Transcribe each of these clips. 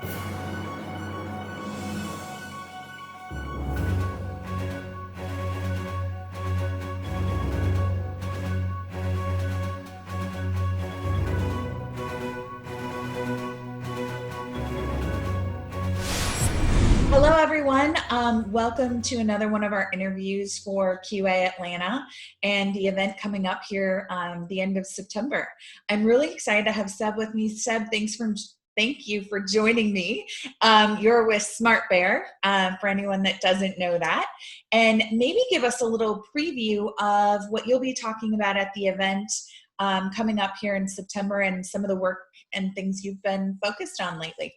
Hello, everyone. Welcome to another one of our interviews for QA Atlanta and the event coming up here the end of September. I'm really excited to have Seb with me. Seb, thank you for joining me. You're with Smart Bear, for anyone that doesn't know that, and maybe give us a little preview of what you'll be talking about at the event coming up here in September and some of the work and things you've been focused on lately.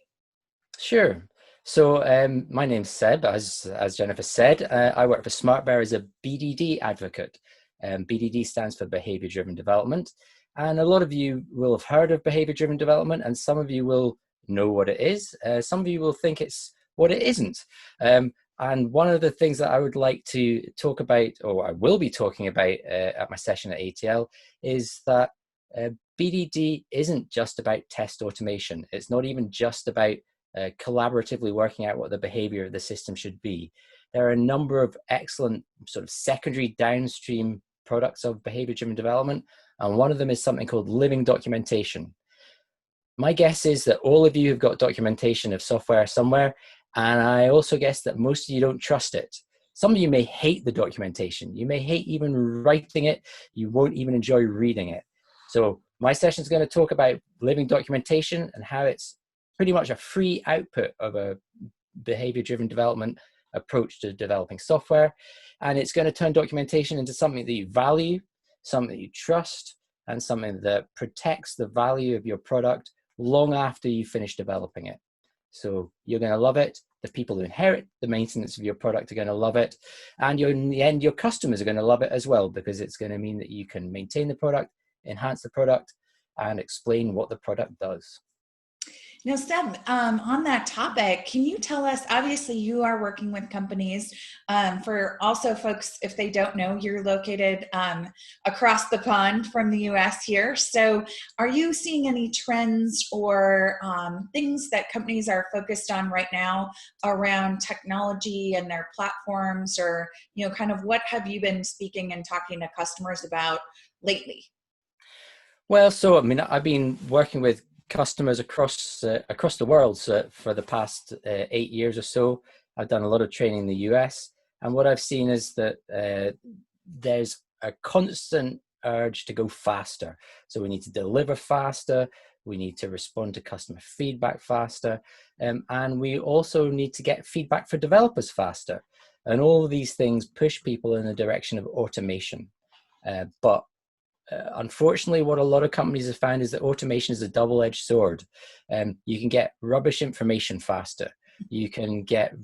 Sure. So my name's Seb, as Jennifer said. I work for Smart Bear as a BDD advocate. BDD stands for Behavior Driven Development. And a lot of you will have heard of Behavior Driven Development, and some of you will know what it is. Some of you will think it's what it isn't. And one of the things that I would like to talk about, or I will be talking about at my session at ATL, is that BDD isn't just about test automation. It's not even just about collaboratively working out what the behavior of the system should be. There are a number of excellent sort of secondary downstream products of behavior-driven development, and one of them is something called living documentation. My guess is that all of you have got documentation of software somewhere, and I also guess that most of you don't trust it. Some of you may hate the documentation. You may hate even writing it. You won't even enjoy reading it. So my session is going to talk about living documentation and how it's pretty much a free output of a behavior-driven development approach to developing software. And it's going to turn documentation into something that you value, something that you trust, and something that protects the value of your product long after you finish developing it. So you're going to love it. The people who inherit the maintenance of your product are going to love it. And in the end, your customers are going to love it as well, because it's going to mean that you can maintain the product, enhance the product, and explain what the product does. Now, Seb, on that topic, can you tell us, obviously you are working with companies, for also folks, if they don't know, you're located across the pond from the US here. So are you seeing any trends or things that companies are focused on right now around technology and their platforms, or, kind of what have you been speaking and talking to customers about lately? Well, so, I've been working with customers across the world for the past 8 years or so. I've done a lot of training in the US, and what I've seen is that there's a constant urge to go faster. So we need to deliver faster, we need to respond to customer feedback faster, and we also need to get feedback for developers faster. And all of these things push people in the direction of automation. But unfortunately, what a lot of companies have found is that automation is a double-edged sword. You can get rubbish information faster. You can get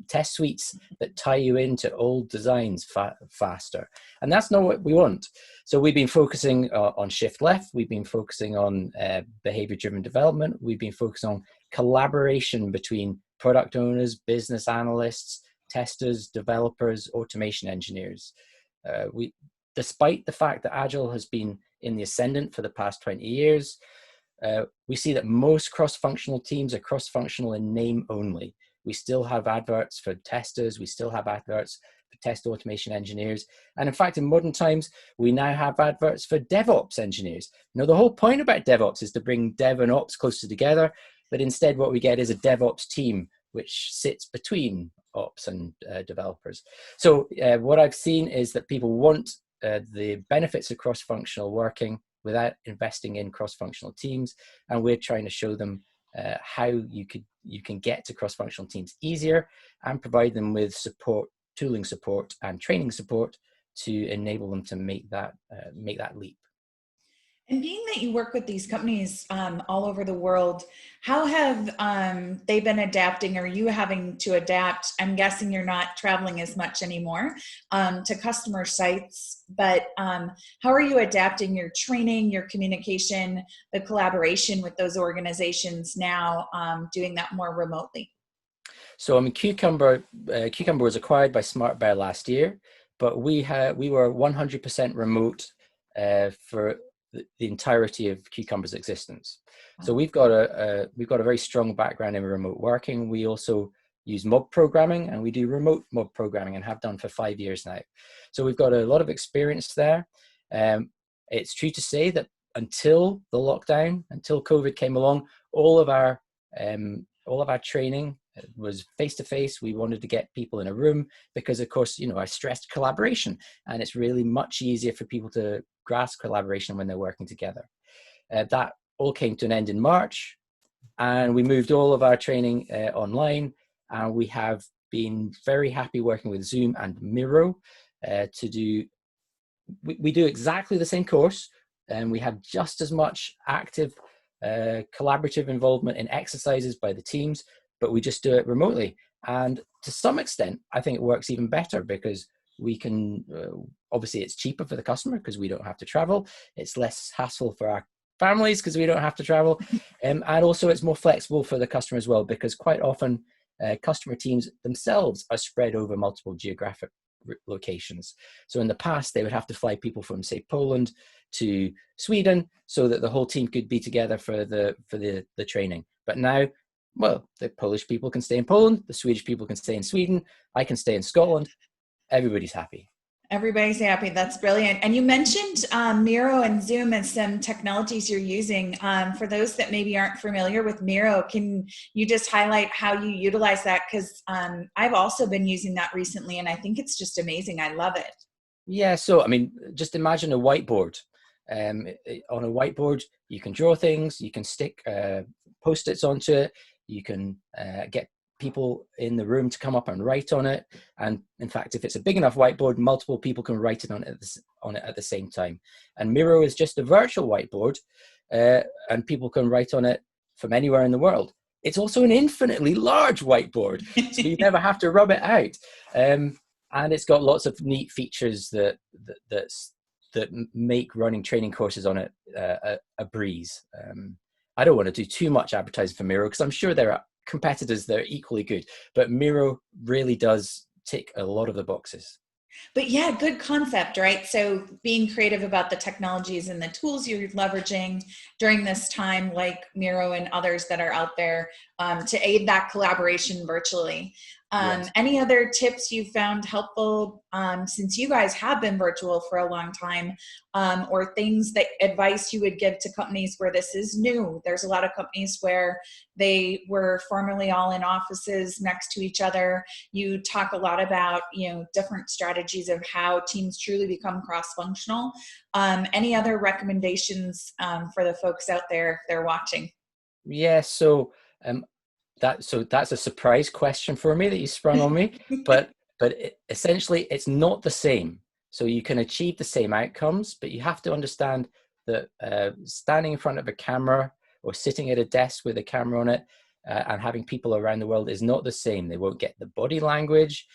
test suites that tie you into old designs faster. And that's not what we want. So we've been focusing on shift left. We've been focusing on behavior-driven development. We've been focusing on collaboration between product owners, business analysts, testers, developers, automation engineers. Despite the fact that Agile has been in the ascendant for the past 20 years, we see that most cross-functional teams are cross-functional in name only. We still have adverts for testers. We still have adverts for test automation engineers. And in fact, in modern times, we now have adverts for DevOps engineers. The whole point about DevOps is to bring Dev and Ops closer together. But instead, what we get is a DevOps team, which sits between Ops and developers. So what I've seen is that people want the benefits of cross-functional working without investing in cross-functional teams, and we're trying to show them how you can get to cross-functional teams easier and provide them with support, tooling support, and training support to enable them to make that leap. And being that you work with these companies all over the world, how have they been adapting? Or you having to adapt? I'm guessing you're not traveling as much anymore to customer sites, but how are you adapting your training, your communication, the collaboration with those organizations now, doing that more remotely? So Cucumber was acquired by Smart Bear last year, but we were 100% remote for the entirety of Cucumber's existence. So Wow. we've got a very strong background in remote working. We also use mob programming, and we do remote mob programming and have done for 5 years now. So we've got a lot of experience there. It's true to say that until the lockdown, until COVID came along, all of our training was face-to-face. We wanted to get people in a room because, of course, I stressed collaboration, and it's really much easier for people to grasp collaboration when they're working together. That all came to an end in March, and we moved all of our training online, and we have been very happy working with Zoom and Miro to do. We do exactly the same course, and we have just as much active collaborative involvement in exercises by the teams, but we just do it remotely. And to some extent, I think it works even better because we can, obviously it's cheaper for the customer because we don't have to travel. It's less hassle for our families because we don't have to travel. And also it's more flexible for the customer as well, because quite often customer teams themselves are spread over multiple geographic locations. So in the past, they would have to fly people from, say, Poland to Sweden so that the whole team could be together for the training. But now, well, the Polish people can stay in Poland, the Swedish people can stay in Sweden, I can stay in Scotland. Everybody's happy. Everybody's happy. That's brilliant. And you mentioned Miro and Zoom as some technologies you're using. For those that maybe aren't familiar with Miro, can you just highlight how you utilize that? Because I've also been using that recently, and I think it's just amazing. I love it. Yeah, so just imagine a whiteboard. On a whiteboard, you can draw things, you can stick Post-its onto it, you can get people in the room to come up and write on it. And in fact, if it's a big enough whiteboard, multiple people can write it on it at the same time. And Miro is just a virtual whiteboard, and people can write on it from anywhere in the world. It's also an infinitely large whiteboard, so you never have to rub it out. And it's got lots of neat features that make running training courses on it a breeze. I don't want to do too much advertising for Miro because I'm sure there are competitors that are equally good, but Miro really does tick a lot of the boxes. But yeah, good concept, right? So being creative about the technologies and the tools you're leveraging during this time, like Miro and others that are out there, to aid that collaboration virtually. Yes. Any other tips you found helpful since you guys have been virtual for a long time, or things that advice you would give to companies where this is new? There's a lot of companies where they were formerly all in offices next to each other. You talk a lot about, different strategies of how teams truly become cross-functional. Any other recommendations for the folks out there if they're watching? Yeah, so that's a surprise question for me that you sprung on me, but essentially it's not the same. So you can achieve the same outcomes, but you have to understand that standing in front of a camera or sitting at a desk with a camera on it and having people around the world is not the same. They won't get the body language.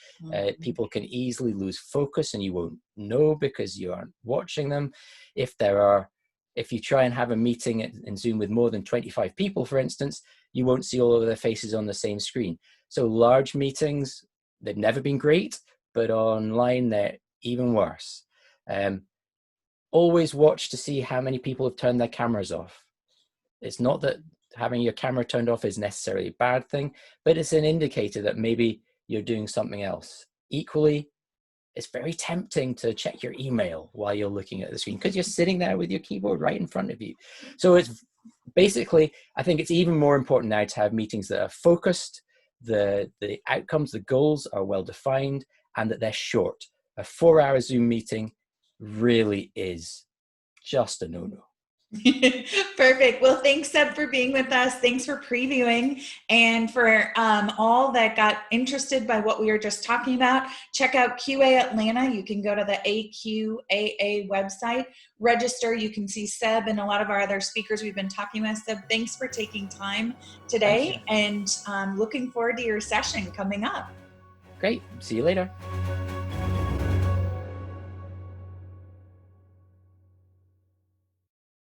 People can easily lose focus and you won't know because you aren't watching them. If you try and have a meeting in Zoom with more than 25 people, for instance, you won't see all of their faces on the same screen. So large meetings, they've never been great, but online they're even worse. Always watch to see how many people have turned their cameras off. It's not that having your camera turned off is necessarily a bad thing, but it's an indicator that maybe you're doing something else. Equally, it's very tempting to check your email while you're looking at the screen because you're sitting there with your keyboard right in front of you. So it's basically, I think it's even more important now to have meetings that are focused, the outcomes, the goals are well defined, and that they're short. A 4-hour Zoom meeting really is just a no-no. Perfect. Well, thanks, Seb, for being with us. Thanks for previewing. And for all that got interested by what we were just talking about, check out QA Atlanta. You can go to the AQAA website, register. You can see Seb and a lot of our other speakers we've been talking with. Seb, thanks for taking time today, and looking forward to your session coming up. Great. See you later.